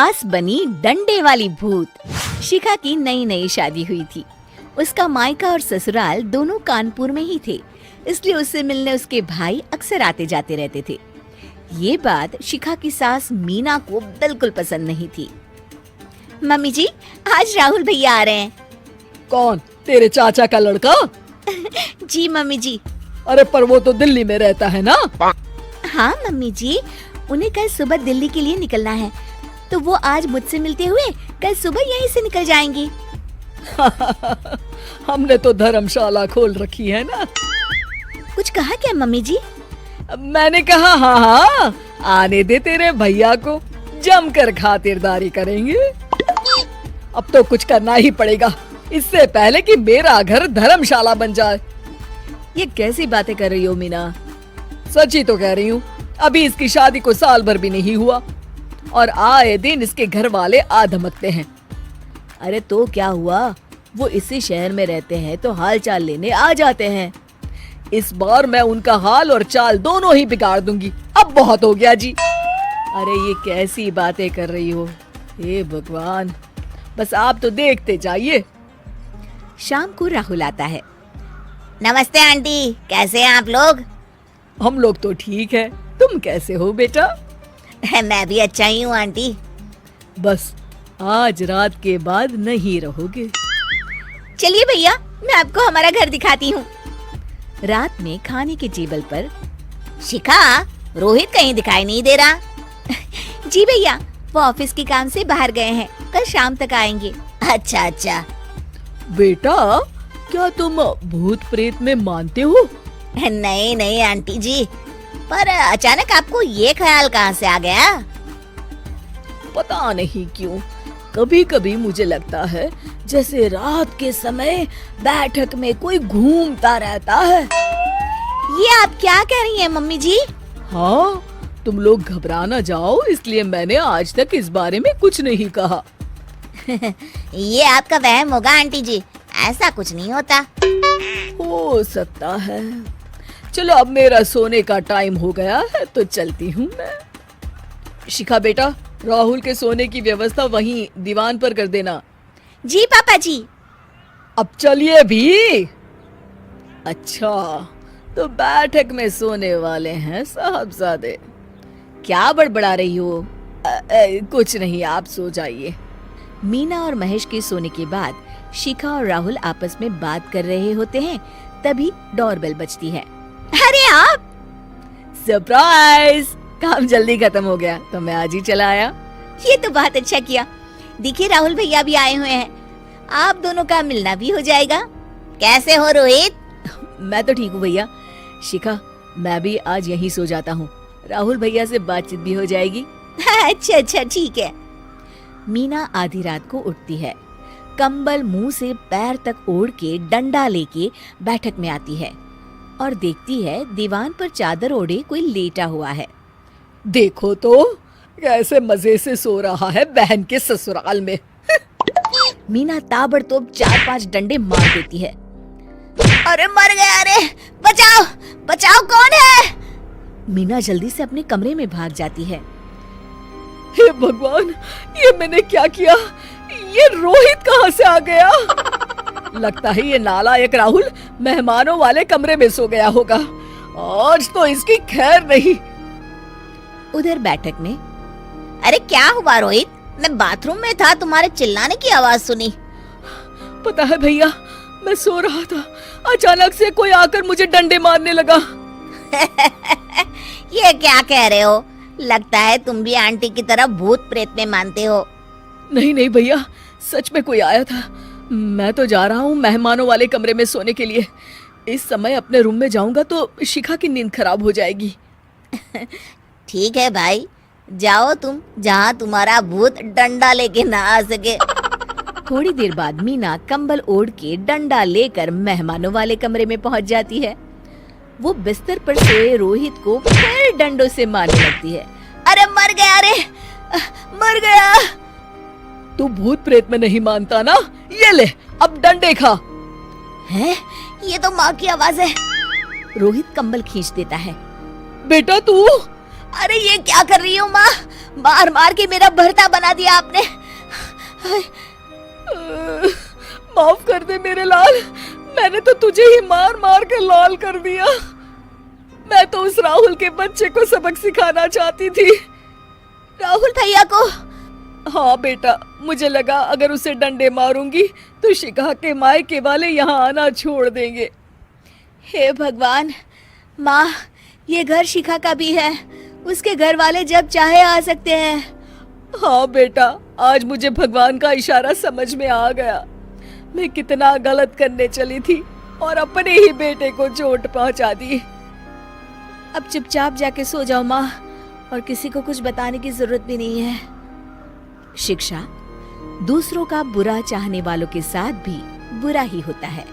सास बनी डंडे वाली भूत। शिखा की नई नई शादी हुई थी। उसका मायका और ससुराल दोनों कानपुर में ही थे, इसलिए उससे मिलने उसके भाई अक्सर आते जाते रहते थे। ये बात शिखा की सास मीना को बिल्कुल पसंद नहीं थी। मम्मी जी, आज राहुल भैया आ रहे हैं। कौन, तेरे चाचा का लड़का? जी मम्मी जी। अरे पर वो तो दिल्ली में रहता है ना? हाँ मम्मी जी, उन्हें कल सुबह दिल्ली के लिए निकलना है, तो वो आज मुझसे मिलते हुए कल सुबह यहीं से निकल जाएंगे। हमने तो धर्मशाला खोल रखी है ना। कुछ कहा क्या मम्मी जी? मैंने कहा हाँ, आने दे तेरे भैया को, जमकर खातिरदारी करेंगे। अब तो कुछ करना ही पड़ेगा, इससे पहले कि मेरा घर धर्मशाला बन जाए। ये कैसी बातें कर रही हो मीना? सच ही तो कह रही हूँ। अभी इसकी शादी को साल भर भी नहीं हुआ और आए दिन इसके घर वाले आ धमकते हैं। अरे तो क्या हुआ, वो इसी शहर में रहते हैं तो हाल चाल लेने आ जाते हैं। इस बार मैं उनका हाल और चाल दोनों ही बिगाड़ दूंगी। अब बहुत हो गया जी। अरे ये कैसी बातें कर रही हो? हे भगवान, बस आप तो देखते जाइए। शाम को राहुल आता है। नमस्ते आंटी, कैसे हैं आप लोग? हम लोग तो ठीक है, तुम कैसे हो बेटा? मैं भी अच्छा ही हूँ आंटी। बस आज रात के बाद नहीं रहोगे। चलिए भैया, मैं आपको हमारा घर दिखाती हूँ। रात में खाने के टेबल पर शिखा, रोहित कहीं दिखाई नहीं दे रहा। जी भैया, वो ऑफिस के काम से बाहर गए हैं, कल शाम तक आएंगे। अच्छा अच्छा। बेटा, क्या तुम भूत प्रेत में मानते हो? नहीं नहीं आंटी जी, पर अचानक आपको ये ख्याल कहाँ से आ गया? पता नहीं क्यों, कभी कभी मुझे लगता है जैसे रात के समय बैठक में कोई घूमता रहता है। ये आप क्या कह रही हैं मम्मी जी? हाँ, तुम लोग घबरा ना जाओ, इसलिए मैंने आज तक इस बारे में कुछ नहीं कहा। ये आपका वहम होगा आंटी जी, ऐसा कुछ नहीं होता। हो सकता है। चलो अब मेरा सोने का टाइम हो गया है तो चलती हूँ मैं। शिखा बेटा, राहुल के सोने की व्यवस्था वहीं दीवान पर कर देना। जी पापा जी। अब चलिए भी। अच्छा, तो बैठक में सोने वाले हैं साहबजादे। क्या बड़बड़ा रही हो? कुछ नहीं, आप सो जाइए। मीना और महेश के सोने के बाद शिखा और राहुल आपस में बात कर रहे होते हैं, तभी डोरबेल बजती है। अरे आप! सरप्राइज! काम जल्दी खत्म हो गया तो मैं आज ही चला आया। ये तो बहुत अच्छा किया। देखिए राहुल भैया भी आए हुए हैं, आप दोनों का मिलना भी हो जाएगा। कैसे हो रोहित? मैं तो ठीक हूँ भैया। शिखा, मैं भी आज यहीं सो जाता हूँ, राहुल भैया से बातचीत भी हो जाएगी। अच्छा अच्छा ठीक है। मीना आधी रात को उठती है, कंबल मुंह से पैर तक ओढ़ के डंडा लेके बैठक में आती है और देखती है दीवान पर चादर ओढ़े कोई लेटा हुआ है। देखो तो कैसे मजे से सो रहा है बहन के ससुराल में। मीना ताबड़तोड़ 4-5 डंडे मार देती है। अरे मर गया, अरे बचाओ बचाओ, कौन है? मीना जल्दी से अपने कमरे में भाग जाती है। हे भगवान, ये मैंने क्या किया? ये रोहित कहाँ से आ गया? लगता है ये नालायक राहुल मेहमानों वाले कमरे में सो गया होगा। आज तो इसकी खैर नहीं। उधर बैठक में, अरे क्या हुआ रोहित? मैं बाथरूम में था, तुम्हारे चिल्लाने की आवाज सुनी। पता है भैया, मैं सो रहा था, अचानक से कोई आकर मुझे डंडे मारने लगा। ये क्या कह रहे हो? लगता है तुम भी आंटी की तरह भूत प्रेत में मानते हो। नहीं नहीं भैया, सच में कोई आया था। मैं तो जा रहा हूँ मेहमानों वाले कमरे में सोने के लिए। इस समय अपने रूम में जाऊंगा तो शिखा की नींद खराब हो जाएगी। ठीक है भाई, जाओ तुम, जहाँ तुम्हारा भूत डंडा लेके ना आ सके। थोड़ी देर बाद मीना कंबल ओढ़ के डंडा लेकर मेहमानों वाले कमरे में पहुँच जाती है। वो बिस्तर पर सोए रोहित को फिर डंडों से मारने लगती है। अरे मर गया, अरे मर गया। तू भूत प्रेत में नहीं मानता ना? ये ले, अब डंडे खा। है? ये तो माँ की आवाज है। रोहित कंबल खींच देता है। बेटा तू, अरे ये क्या कर रही हो माँ? मार मार के मेरा भरता बना दिया आपने। माफ कर दे मेरे लाल, मैंने तो तुझे ही मार मार के लाल कर दिया। मैं तो उस राहुल के बच्चे को सबक सिखाना चाहती थी। राहुल भैया को? हाँ बेटा, मुझे लगा अगर उसे डंडे मारूंगी तो शिखा के मायके वाले यहाँ आना छोड़ देंगे। हे भगवान, माँ ये घर शिखा का भी है, उसके घर वाले जब चाहे आ सकते हैं। हाँ बेटा, आज मुझे भगवान का इशारा समझ में आ गया। मैं कितना गलत करने चली थी और अपने ही बेटे को चोट पहुंचा दी। अब चुपचाप जाके सो जाओ माँ, और किसी को कुछ बताने की जरूरत भी नहीं है। शिक्षा दूसरों का बुरा चाहने वालों के साथ भी बुरा ही होता है।